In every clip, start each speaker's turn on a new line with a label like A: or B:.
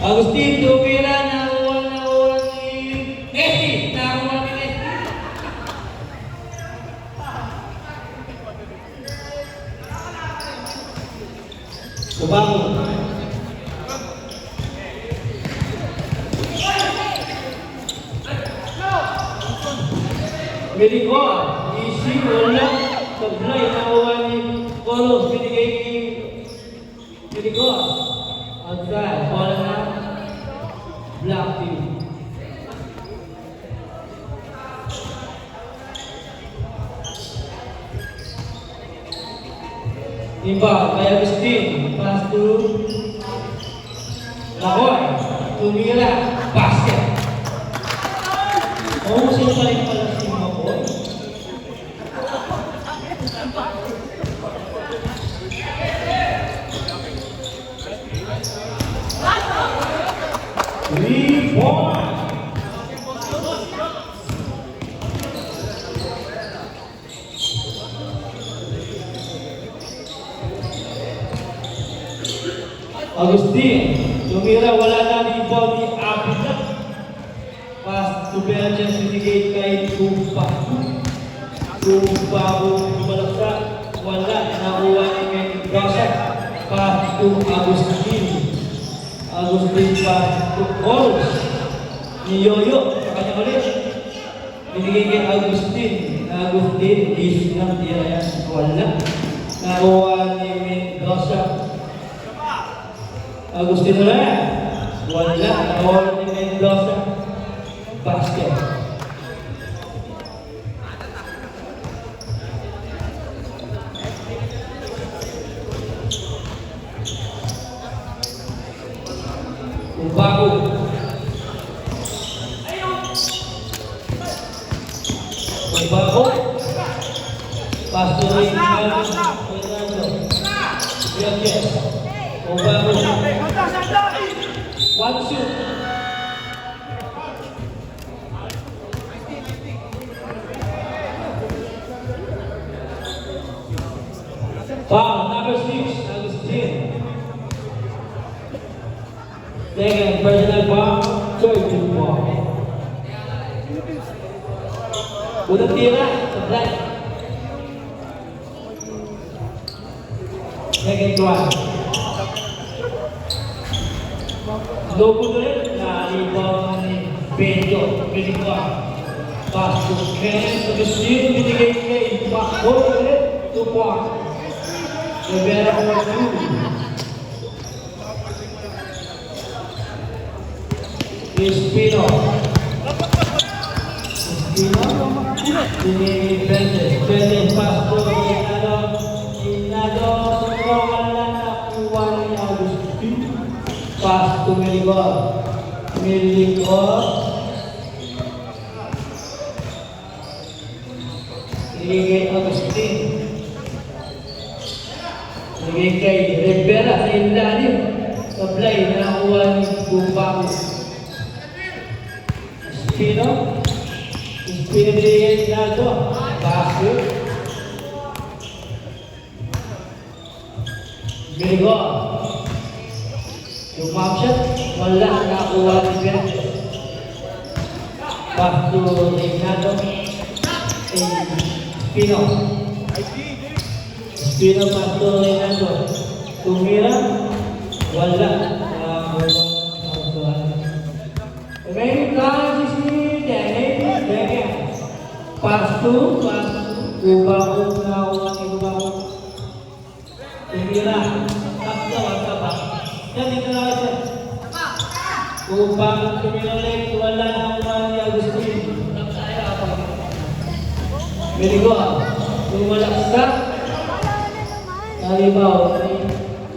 A: Agustin, tumira nakuha ni Nesty. Nakuha ni Nesty. Subango. Meliko, isi wala taglay nakuha ni Colos. Binigay ni Meliko. Outside, bola na Black Team. Imba, kay Agustin, pass to Lahoy, tumira, basket. Oh, sino pa rin pala si Makoy? Rebound. Agustin, tumira, wala na rebound ni Abida. Pass to Belgian, binigay kay Tumpa. Tumpa, bumalaksa, wala, nakuha ni Mendoza. Pass to Agustin. Agustin pass to Colos. Ni Yoyo, sa kanya ulit. Binigay kay Agustin. Agustin, is ng tira yan. Wala. Nakuha ni Mendoza. Agustin ulit. Wala. Nakuha ni Mendoza. Basket. Umbago. Umbago. Pastor Fernando. Yes. Umbago. One shoot. Foul, number 6, Agustin. Second, personal foul, third foul. Unang tira, supply. Second one. Lobo ulit, na-rebound ni Benjo. Binigwa. Pass to Ken, Agustin, binigay kay Bakbo ulit, 2 points. Rivera for 2. Espino. Ini Bendes pass to Inado, serangan nakuha ni Agustin. Pass to Meliko. Ini Agustin. Ini kay Rivera sa ilalim. Supply na nakuha ni Bumbago. Espino binigay Inado. Paso. Meliko. Yung mapshot, wala nakuha ni Bendes. Paso Inado. Espino. Espino paso Inado. Tumira, wala nakuha. May times is Daniel. Pasto, Ubago nakuha ni Ubago. Tumira, takta ba? Yan, dito na siya. Ubago tumira ulit, wala nakuha ni Agustin. Meliko, tumalaksa. Nalibaw,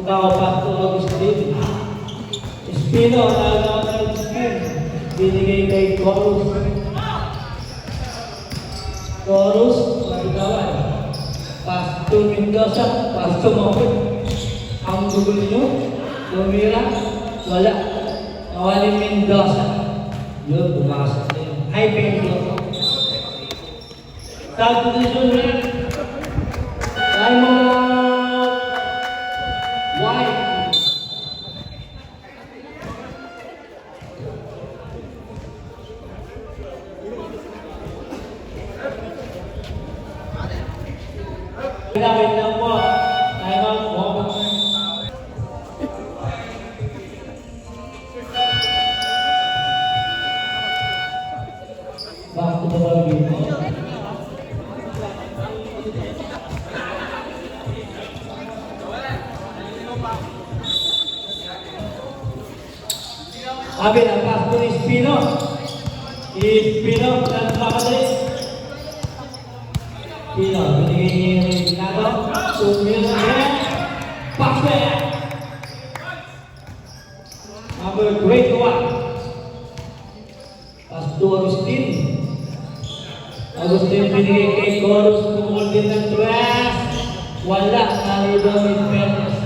A: Ubago pasto Agustin. Espino, nagawa ni Agustin. Binigay kay Colos. Magigawan. Pasto Mendoza, pasto Mawit. Ang gugulo nyo, tumira, wala. Nawali Mendoza. Yun, pumasok na yun. Ay, Benjo. Tag position rin. White. Wait lang po. Time out po. Back to the ball game. Abel, ang pass to Espino. Espino, nagmamadali. Espino, binigay niya yung ginagawa. Tumira niya. Pass back. Number 21. Pass to Agustin. Agustin binigay kay Corus. Tumul din ng dress. Wala, nalido ni Verdes.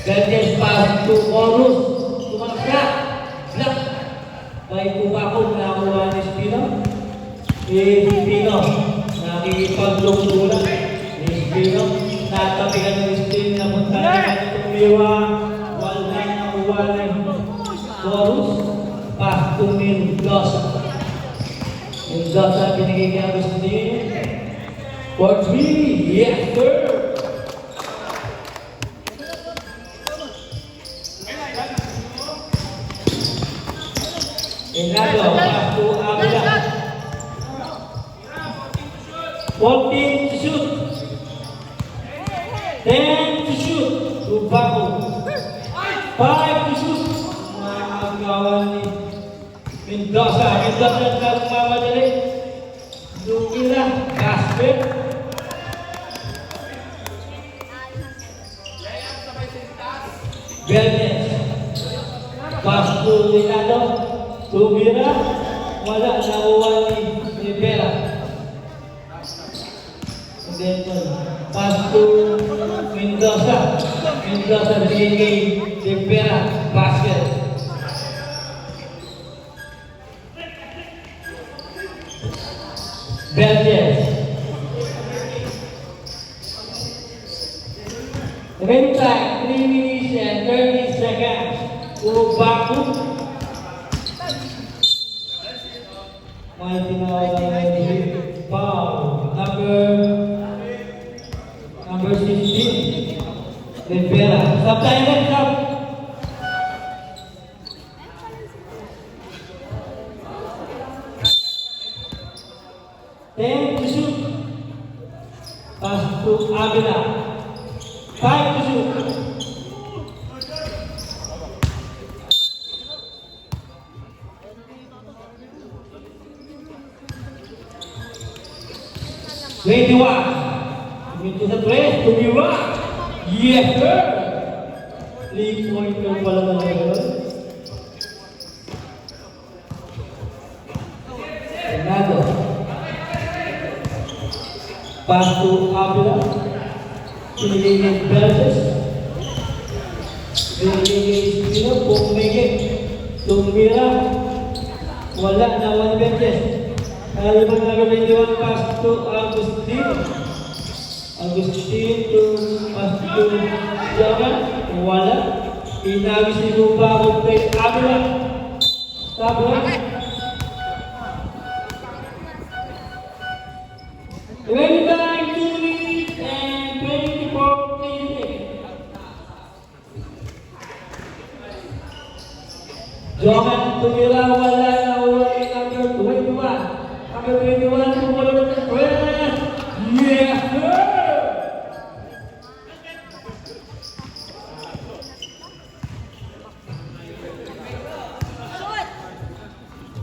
A: Verdes pass to Corus. Tumakya. Black. By Kubakog, nakuha ni Espino. Espino, nakikipaglukulan. Espino, natapigan ng Espino, napunta na tumiwa. Wala nakuha ni Corus. Pass to Mendoza. Mendoza binigay kay Agustin. For 3, yes sir! Inado, pass to Avila. 14 to shoot. 10 to shoot. To Baco. 5 to shoot. Nakakagawa ni Mendoza. Mendoza nagmamadali. Lumila. Gasper. Verdes. Pass to Rinaldo. Tumira, wala, nakuha ni Rivera. And then, pass to Mendoza. Mendoza binigay kay Rivera. Basket. Verdes. Game time, 3 minutes and 30 seconds. Ubaku. May tinawag na foul. Number 16. Rivera. Stop tayo rin, stop. Ten to shoot. Pass to Avila. 5 to shoot. Into the place, Tumira. Yes, sir! 3-pointer pala na ngayon. Fernando. Pass to Avila. Pinigay ni Verdes. Pinigay ni Espino. Pumigay. Tumira. Wala na 1 Verdes. Kaliman na 21 pass to Agustin. Agustin to pass to Jaman. Wala. Inawis ni Lubakog kay Avila. Tabla. Ready time, 2 minutes and 24 minutes. Jaman tumira, wala na uwi number 21. Number 21 tumulong ng 12. Yes, sir!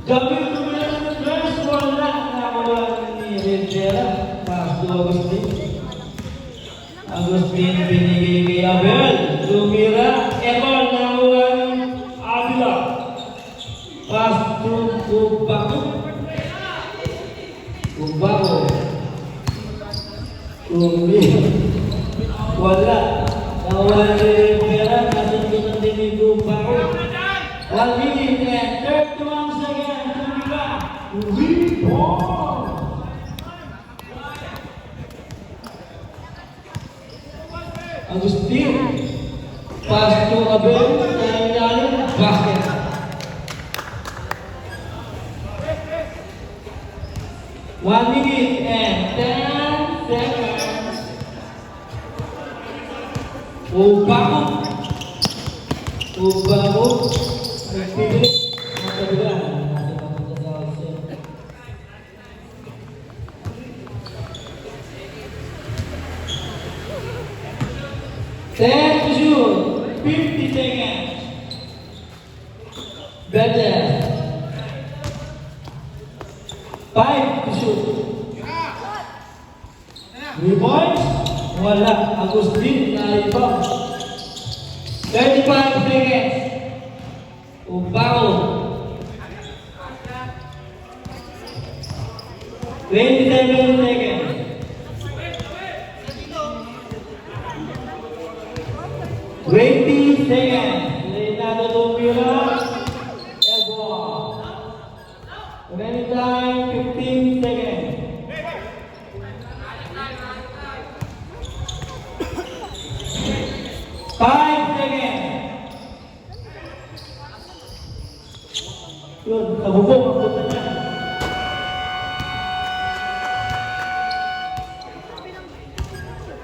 A: Gabi tumulong ng 12. Wala na uwi ni Rivera. Pass to Agustin. Agustin binigay kay Abel. Tumira. Ebon na uwi Avila. Pass to Ubaku. Ubaku. Tumira. Wala. Nawalan ni Rivera. Nasundutan din ni Ubaku. 1 minute and 31 seconds. Tumira. Rebound. Agustin. Pass to Abel. Basket. One minute and 10 seconds. Ubago. Ubago. Nagpili. Matagalan. Nasa papunta sa Austin. Set to shoot. 50 seconds. Better. 5 to shoot. 3 points. Wala. Agustin na iba. 35 seconds. Ubago. 27 seconds. 20 seconds. Leonardo Tumira. Airball. Remaining time 15 seconds. 5 seconds. Yun, sa bubong ang